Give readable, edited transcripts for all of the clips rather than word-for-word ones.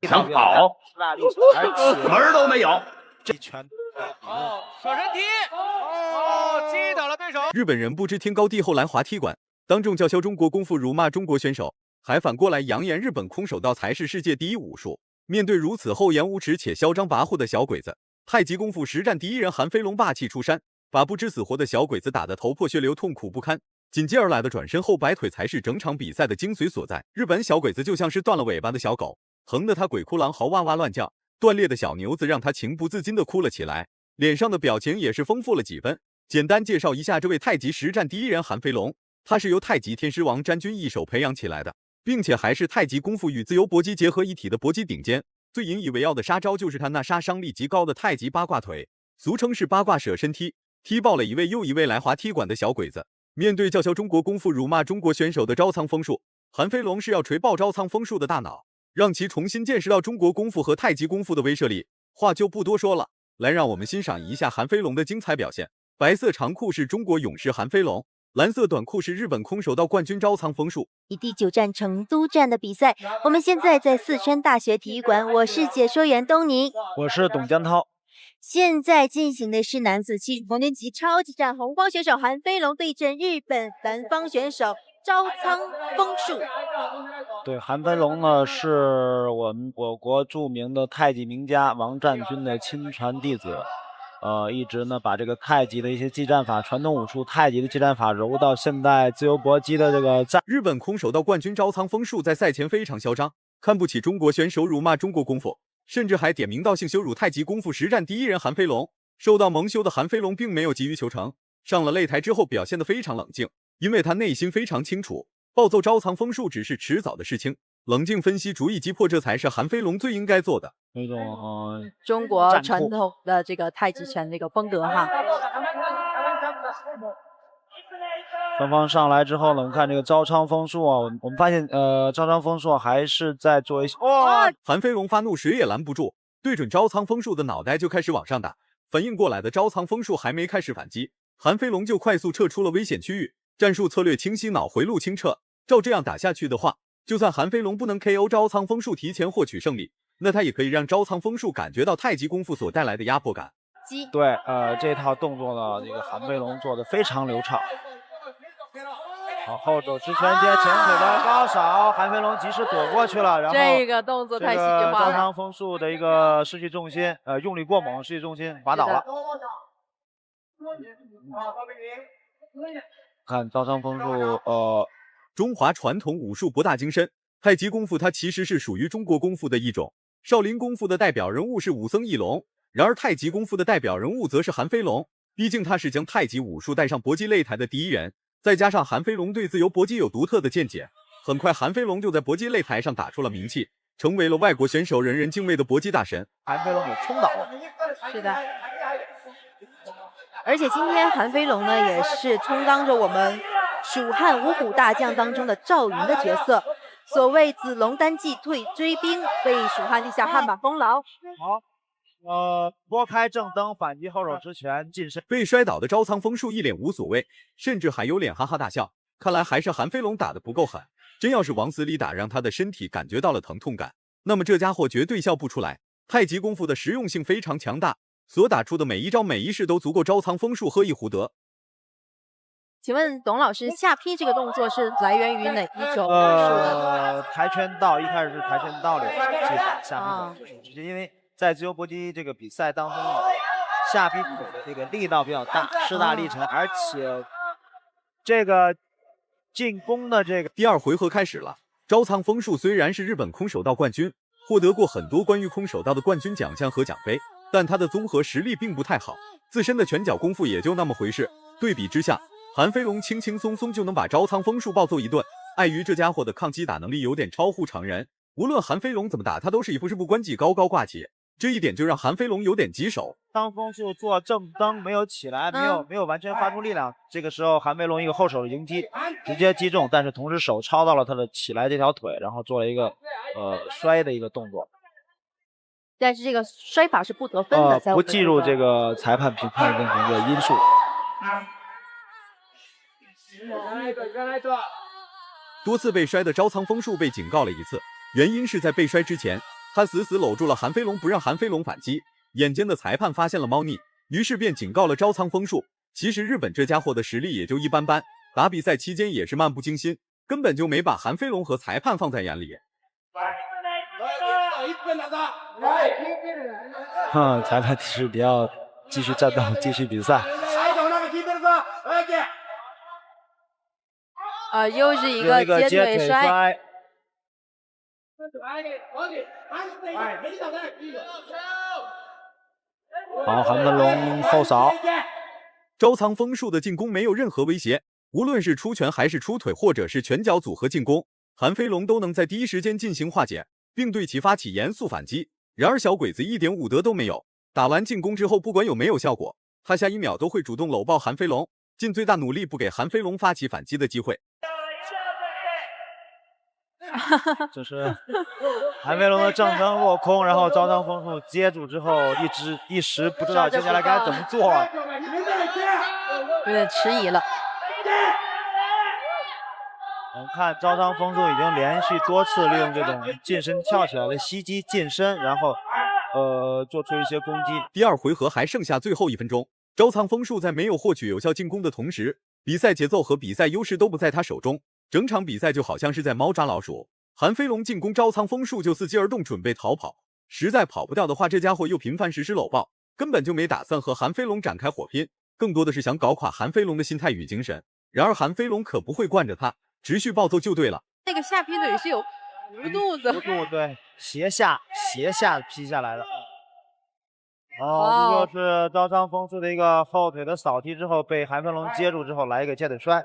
想跑，门儿都没有。这一拳舍身踢，击倒了对手。日本人不知天高地厚来滑踢馆，当众叫嚣中国功夫，辱骂中国选手，还反过来扬言日本空手道才是世界第一武术。面对如此厚颜无耻且嚣张跋扈的小鬼子，太极功夫实战第一人韩飞龙霸气出山，把不知死活的小鬼子打得头破血流，痛苦不堪。紧接而来的转身后摆腿才是整场比赛的精髓所在。日本小鬼子就像是断了尾巴的小狗，疼得他鬼哭狼嚎，哇哇乱叫。断裂的小牛子让他情不自禁地哭了起来，脸上的表情也是丰富了几分。简单介绍一下这位太极实战第一人韩飞龙，他是由太极天狮王詹军一手培养起来的，并且还是太极功夫与自由搏击结合一体的搏击顶尖。最引以为傲的杀招就是他那杀伤力极高的太极八卦腿，俗称是八卦舍身踢，踢爆了一位又一位来滑踢馆的小鬼子。面对叫嚣中国功夫、辱骂中国选手的招仓丰树，韩飞龙是要锤爆招仓丰树的大脑，让其重新见识到中国功夫和太极功夫的威慑力。话就不多说了，来让我们欣赏一下韩飞龙的精彩表现。白色长裤是中国勇士韩飞龙，蓝色短裤是日本空手道冠军招仓丰树。第9站成都站的比赛，我们现在在四川大学体育馆，我是解说员东宁，我是董江涛。现在进行的是男子70公斤级超级战，红方选手韩飞龙对阵日本蓝方选手招仓丰树。对，韩飞龙呢是我国著名的太极名家王占军的亲传弟子，一直呢把这个太极的一些技战法、传统武术太极的技战法揉到现代自由搏击的这个日本空手道冠军招仓丰树在赛前非常嚣张，看不起中国选手，辱骂中国功夫，甚至还点名道姓羞辱太极功夫实战第一人韩飞龙。受到蒙羞的韩飞龙并没有急于求成，上了擂台之后表现得非常冷静，因为他内心非常清楚，暴揍招仓丰树只是迟早的事情，冷静分析，逐一击破，这才是韩飞龙最应该做的。那种中国传统的这个太极拳这个风格哈。双方上来之后呢，我们看这个招仓丰树啊，我们发现招仓丰树还是在做一些韩飞龙发怒谁也拦不住，对准招仓丰树的脑袋就开始往上打。反应过来的招仓丰树还没开始反击，韩飞龙就快速撤出了危险区域，战术策略清晰，脑回路清澈。照这样打下去的话，就算韩飞龙不能 KO 招仓丰树提前获取胜利，那他也可以让招仓丰树感觉到太极功夫所带来的压迫感。对，这套动作呢，这个韩飞龙做的非常流畅。好，后肘直拳接前腿的高扫，韩飞龙及时躲过去了，然后这个动作太戏剧化了。招仓丰树的一个失去重心，用力过猛，失去重心，滑倒了。看招仓丰树，中华传统武术博大精深，太极功夫它其实是属于中国功夫的一种。少林功夫的代表人物是武僧义龙，然而太极功夫的代表人物则是韩飞龙，毕竟他是将太极武术带上搏击擂台的第一人。再加上韩飞龙对自由搏击有独特的见解，很快韩飞龙就在搏击擂台上打出了名气，成为了外国选手人人敬畏的搏击大神。韩飞龙给冲倒了。是的。而且今天韩飞龙呢，也是充当着我们蜀汉五虎大将当中的赵云的角色。所谓子龙单骑退追兵，为蜀汉立下汗马功劳。好。拨开正蹬，反击后手直拳，近身。被摔倒的招仓丰树一脸无所谓，甚至还有脸哈哈大笑。看来还是韩飞龙打得不够狠，真要是往死里打，让他的身体感觉到了疼痛感，那么这家伙绝对笑不出来。太极功夫的实用性非常强大，所打出的每一招每一式都足够招仓丰树喝一壶得。请问董老师，下劈这个动作是来源于哪一种武术的？跆拳道，一开始是跆拳道里的技法，下劈就是直接因为。在自由搏击这个比赛当中，下劈腿的这个力道比较大，势大力沉，而且这个进攻的这个第二回合开始了。招仓丰树虽然是日本空手道冠军，获得过很多关于空手道的冠军奖项和奖杯，但他的综合实力并不太好，自身的拳脚功夫也就那么回事。对比之下，韩飞龙轻轻松松就能把招仓丰树暴揍一顿，碍于这家伙的抗击打能力有点超乎常人，无论韩飞龙怎么打，他都是一副事不关己高高挂起。这一点就让韩飞龙有点棘手。当丰树做正蹬没有起来，没有完全发出力量，这个时候韩飞龙一个后手的迎踢，直接击中，但是同时手抄到了他的起来这条腿，然后做了一个摔的一个动作。但是这个摔法是不得分的，不计入这个裁判评判的一个因素。多次被摔的招仓丰树被警告了一次，原因是在被摔之前，他死死搂住了韩飞龙，不让韩飞龙反击。眼尖的裁判发现了猫腻，于是便警告了朝仓丰树。其实日本这家伙的实力也就一般般，打比赛期间也是漫不经心，根本就没把韩飞龙和裁判放在眼里。裁判是比较继续战斗，继续比赛。又是一个接腿摔。好，韩飞龙后扫。朝仓丰树的进攻没有任何威胁，无论是出拳还是出腿，或者是拳脚组合进攻，韩飞龙都能在第一时间进行化解，并对其发起严肃反击。然而小鬼子一点武德都没有，打完进攻之后，不管有没有效果，他下一秒都会主动搂抱韩飞龙，尽最大努力不给韩飞龙发起反击的机会。这是韩飞龙的正蹬落空，然后朝仓丰树接住之后，一时不知道接下来该怎么做，有点迟疑了。我们看朝仓丰树已经连续多次利用这种近身跳起来的袭击近身，然后做出一些攻击。第二回合还剩下最后1分钟，朝仓丰树在没有获取有效进攻的同时，比赛节奏和比赛优势都不在他手中。整场比赛就好像是在猫抓老鼠，韩飞龙进攻，朝仓丰树就伺机而动，准备逃跑。实在跑不掉的话，这家伙又频繁实施搂抱，根本就没打算和韩飞龙展开火拼，更多的是想搞垮韩飞龙的心态与精神。然而韩飞龙可不会惯着他，持续暴揍就对了。那个下劈腿是有弧度的，弧度对，斜下劈下来的。这就是朝仓丰树的一个后腿的扫踢之后，被韩飞龙接住之后来一个接腿摔。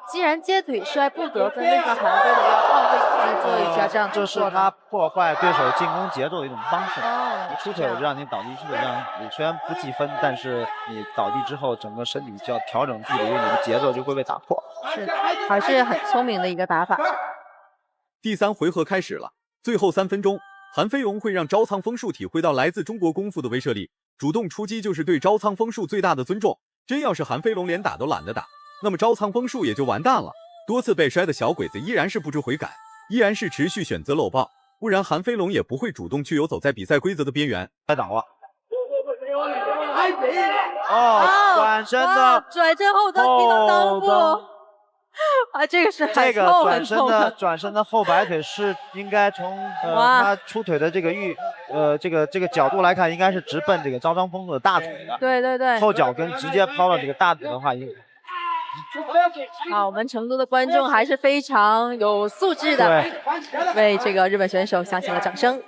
既然接腿摔不得分，为什么韩飞龙要耗费体力做一下这样这是他破坏对手进攻节奏的一种方式。你出腿我就让你倒地，基本上你虽然不计分，但是你倒地之后，整个身体就要调整自己，因为你的节奏就会被打破。是，还是很聪明的一个打法。第3回合开始了，最后3分钟，韩飞龙会让朝仓丰树体会到来自中国功夫的威慑力，主动出击就是对朝仓丰树最大的尊重。真要是韩飞龙连打都懒得打，那么朝仓丰树也就完蛋了。多次被摔的小鬼子依然是不知悔改，依然是持续选择搂抱，不然韩飞龙也不会主动去游走在比赛规则的边缘。摔倒了。转身的转身后蹬踢到裆部。这个是这个转身的后摆腿是应该从他出腿的这个这个角度来看，应该是直奔这个朝仓丰树的大腿的。对，后脚跟直接抛到这个大腿的话，我们成都的观众还是非常有素质的，为这个日本选手响起了掌声。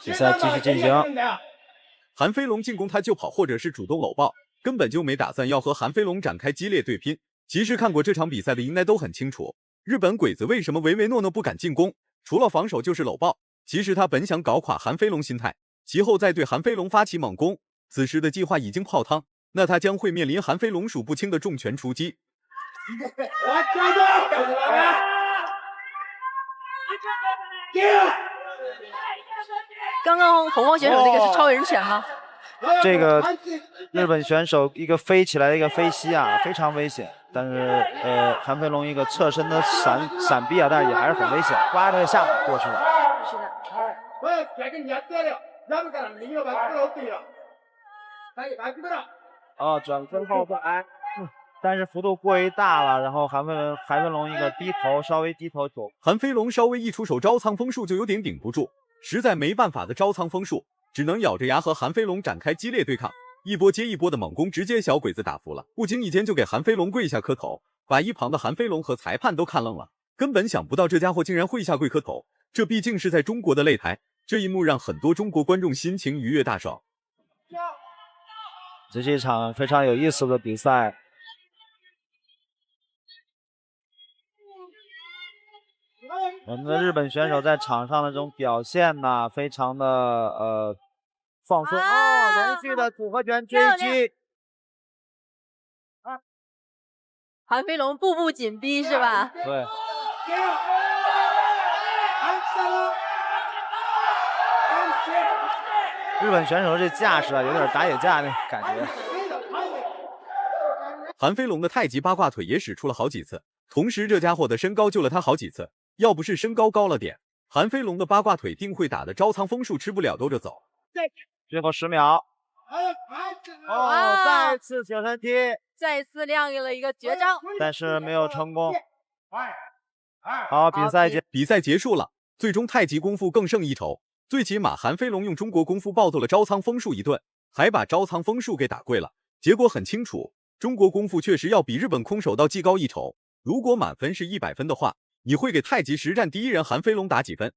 比赛继续进行。韩飞龙进攻他就跑，或者是主动搂抱，根本就没打算要和韩飞龙展开激烈对拼。其实看过这场比赛的应该都很清楚，日本鬼子为什么唯唯诺诺不敢进攻，除了防守就是搂抱。其实他本想搞垮韩飞龙心态，其后再对韩飞龙发起猛攻。此时的计划已经泡汤，那他将会面临韩飞龙数不清的重拳出击。刚刚洪荒选手那个是超人拳吗？这个日本选手一个飞起来的一个飞膝啊，非常危险。但是韩飞龙一个侧身的闪避啊，但是也还是很危险，刮着下巴过去了。是的。转身后摆，但是幅度过于大了，然后韩飞龙一个低头，稍微低头走。韩飞龙稍微一出手，朝仓丰树就有点顶不住，实在没办法的朝仓丰树只能咬着牙和韩飞龙展开激烈对抗，一波接一波的猛攻，直接小鬼子打服了，不经意间就给韩飞龙跪下磕头，把一旁的韩飞龙和裁判都看愣了，根本想不到这家伙竟然会下跪磕头，这毕竟是在中国的擂台，这一幕让很多中国观众心情愉悦大爽。这是一场非常有意思的比赛。我们的日本选手在场上的这种表现呢，非常的放松连续的组合拳追击。韩飞龙步步紧逼是吧？对。日本选手这架势啊，有点打野架那感觉。韩飞龙的太极八卦腿也使出了好几次，同时这家伙的身高救了他好几次，要不是身高高了点，韩飞龙的八卦腿定会打得招仓枫树吃不了兜着走。最后10秒。再次小身踢，再次亮了一个绝招，但是没有成功。好，比赛结束了，最终太极功夫更胜一筹。最起码韩飞龙用中国功夫暴揍了招仓枫树一顿，还把招仓枫树给打跪了。结果很清楚，中国功夫确实要比日本空手道技高一筹。如果满分是100分的话，你会给太极实战第一人韩飞龙打几分？